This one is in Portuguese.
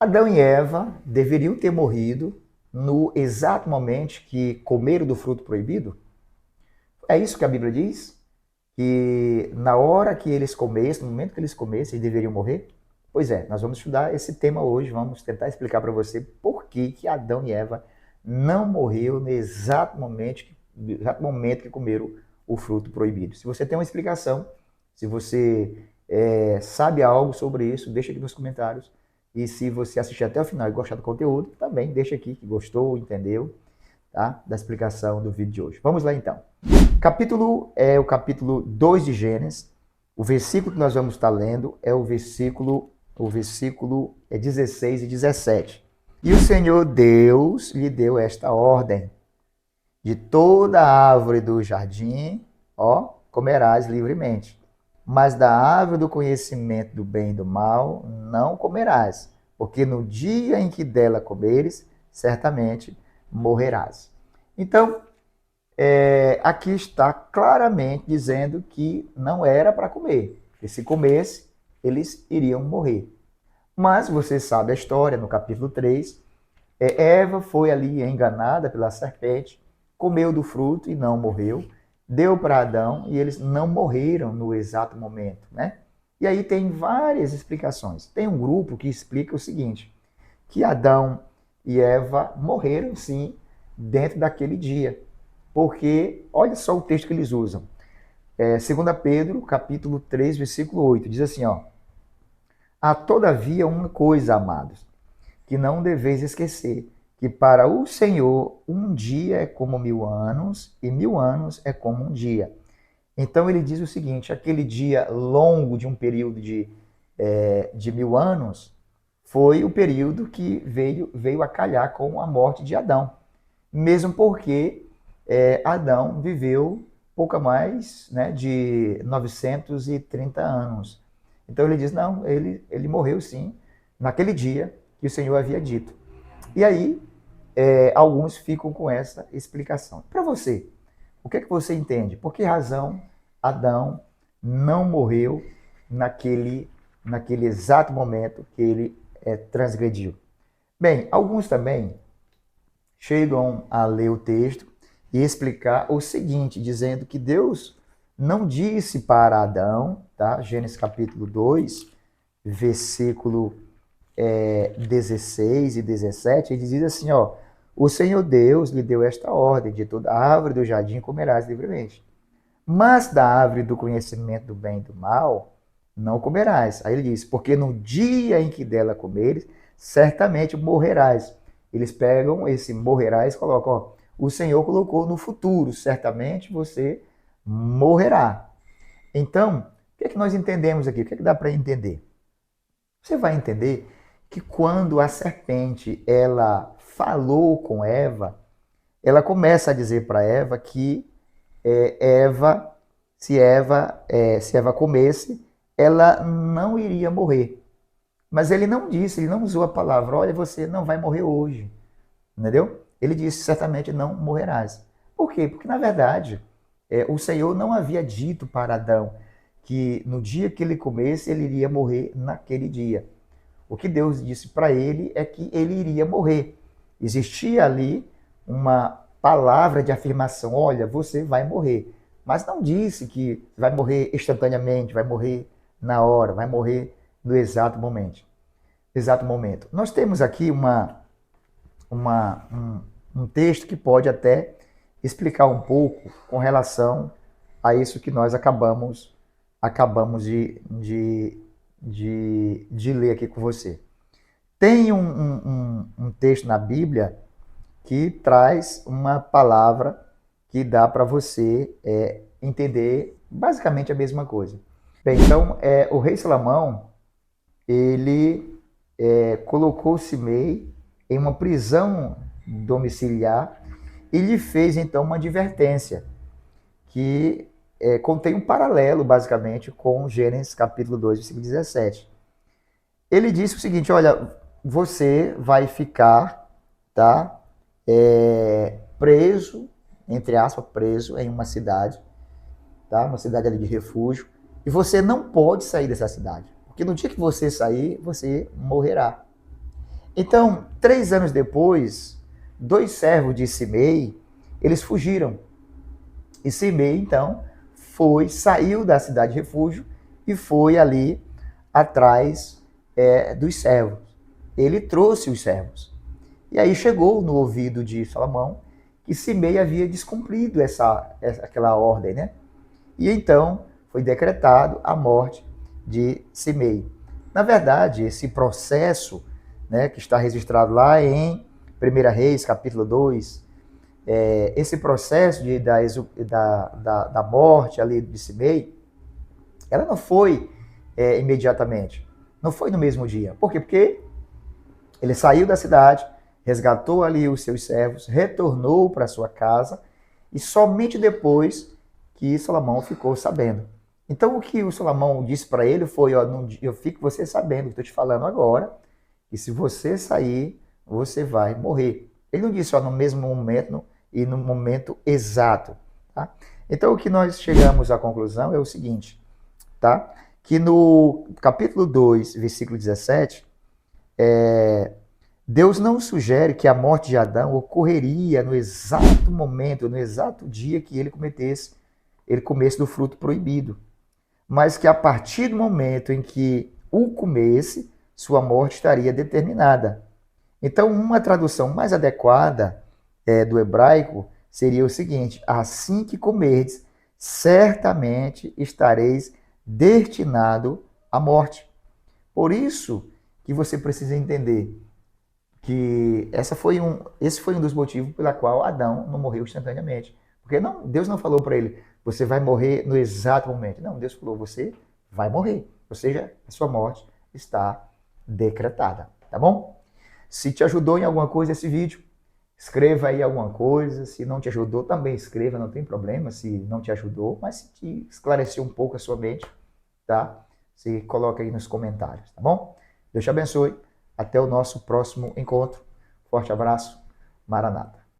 Adão e Eva deveriam ter morrido no exato momento que comeram do fruto proibido? É isso que a Bíblia diz? Que na hora que eles comessem, no momento que eles comessem, eles deveriam morrer? Pois é, nós vamos estudar esse tema hoje, vamos tentar explicar para você por que Adão e Eva não morreram no exato momento que comeram o fruto proibido. Se você tem uma explicação, se você sabe algo sobre isso, deixa aqui nos comentários. E se você assistir até o final e gostar do conteúdo, também deixa aqui que gostou, entendeu, tá? Da explicação do vídeo de hoje. Vamos lá então. O capítulo 2 de Gênesis. O versículo que nós vamos estar lendo é o versículo 16 e 17. E o Senhor Deus lhe deu esta ordem: de toda árvore do jardim, comerás livremente, mas da árvore do conhecimento do bem e do mal não comerás, porque no dia em que dela comeres, certamente morrerás. Então, aqui está claramente dizendo que não era para comer, que se comesse, eles iriam morrer. Mas você sabe a história, no capítulo 3, Eva foi ali enganada pela serpente, comeu do fruto e não morreu, deu para Adão e eles não morreram no exato momento, né? E aí tem várias explicações. Tem um grupo que explica o seguinte, que Adão e Eva morreram sim dentro daquele dia, porque olha só o texto que eles usam. 2 Pedro, capítulo 3, versículo 8, diz assim, há todavia uma coisa, amados, que não deveis esquecer, que para o Senhor um dia é como 1000 anos e 1000 anos é como um dia. Então ele diz o seguinte, aquele dia longo de um período de 1000 anos foi o período que veio a calhar com a morte de Adão. Mesmo porque Adão viveu pouco mais, né, de 930 anos. Então ele diz, não, ele morreu sim, naquele dia que o Senhor havia dito. E aí, alguns ficam com essa explicação. Para você, o que é que você entende? Por que razão Adão não morreu naquele exato momento que ele transgrediu? Bem, alguns também chegam a ler o texto e explicar o seguinte, dizendo que Deus não disse para Adão, tá? Gênesis capítulo 2, versículo 16 e 17, ele diz assim, o Senhor Deus lhe deu esta ordem, de toda árvore do jardim comerás livremente, mas da árvore do conhecimento do bem e do mal não comerás. Aí ele diz, porque no dia em que dela comeres, certamente morrerás. Eles pegam esse morrerás e colocam, o Senhor colocou no futuro, certamente você morrerá. Então, o que é que nós entendemos aqui? O que é que dá para entender? Você vai entender que quando a serpente ela falou com Eva, ela começa a dizer para Eva que se Eva comesse, ela não iria morrer. Mas ele não disse, ele não usou a palavra, olha, você não vai morrer hoje, entendeu? Ele disse, certamente não morrerás. Por quê? Porque, na verdade, o Senhor não havia dito para Adão que no dia que ele comesse, ele iria morrer naquele dia. O que Deus disse para ele é que ele iria morrer. Existia ali uma palavra de afirmação, olha, você vai morrer. Mas não disse que vai morrer instantaneamente, vai morrer na hora, vai morrer no exato momento. Nós temos aqui um texto que pode até explicar um pouco com relação a isso que nós acabamos de ler aqui com você. Tem um texto na Bíblia que traz uma palavra que dá para você entender basicamente a mesma coisa. Bem, então, o rei Salomão, ele colocou Simei em uma prisão domiciliar e lhe fez, então, uma advertência que contém um paralelo, basicamente, com Gênesis capítulo 2, versículo 17. Ele disse o seguinte, olha, você vai ficar, tá, preso, entre aspas, preso em uma cidade, tá, uma cidade ali de refúgio, e você não pode sair dessa cidade, porque no dia que você sair, você morrerá. Então, 3 anos depois, 2 servos de Simei, eles fugiram. E Simei, então, saiu da cidade de refúgio e foi ali atrás dos servos. Ele trouxe os servos. E aí chegou no ouvido de Salomão que Simei havia descumprido aquela ordem, né? E então foi decretado a morte de Simei. Na verdade, esse processo, né, que está registrado lá em 1 Reis, capítulo 2, esse processo da morte ali de Simei, ela não foi imediatamente, não foi no mesmo dia. Por quê? Porque ele saiu da cidade, resgatou ali os seus servos, retornou para sua casa e somente depois que Salomão ficou sabendo. Então o que o Salomão disse para ele foi, ó, eu fico você sabendo, estou te falando agora, que se você sair, você vai morrer. Ele não disse ó, no mesmo momento e no momento exato. Tá? Então o que nós chegamos à conclusão é o seguinte, tá? Que no capítulo 2, versículo 17, Deus não sugere que a morte de Adão ocorreria no exato momento, no exato dia que ele comesse do fruto proibido, mas que a partir do momento em que o comesse, sua morte estaria determinada. Então, uma tradução mais adequada do hebraico seria o seguinte: assim que comerdes, certamente estareis destinado à morte. Por isso que você precisa entender que esse foi um dos motivos pela qual Adão não morreu instantaneamente. Porque Deus não falou para ele, você vai morrer no exato momento. Não, Deus falou, você vai morrer. Ou seja, a sua morte está decretada, tá bom? Se te ajudou em alguma coisa esse vídeo, escreva aí alguma coisa. Se não te ajudou, também escreva, não tem problema se não te ajudou, mas se te esclareceu um pouco a sua mente, tá? Você coloca aí nos comentários, tá bom? Deus te abençoe. Até o nosso próximo encontro. Forte abraço. Maranata.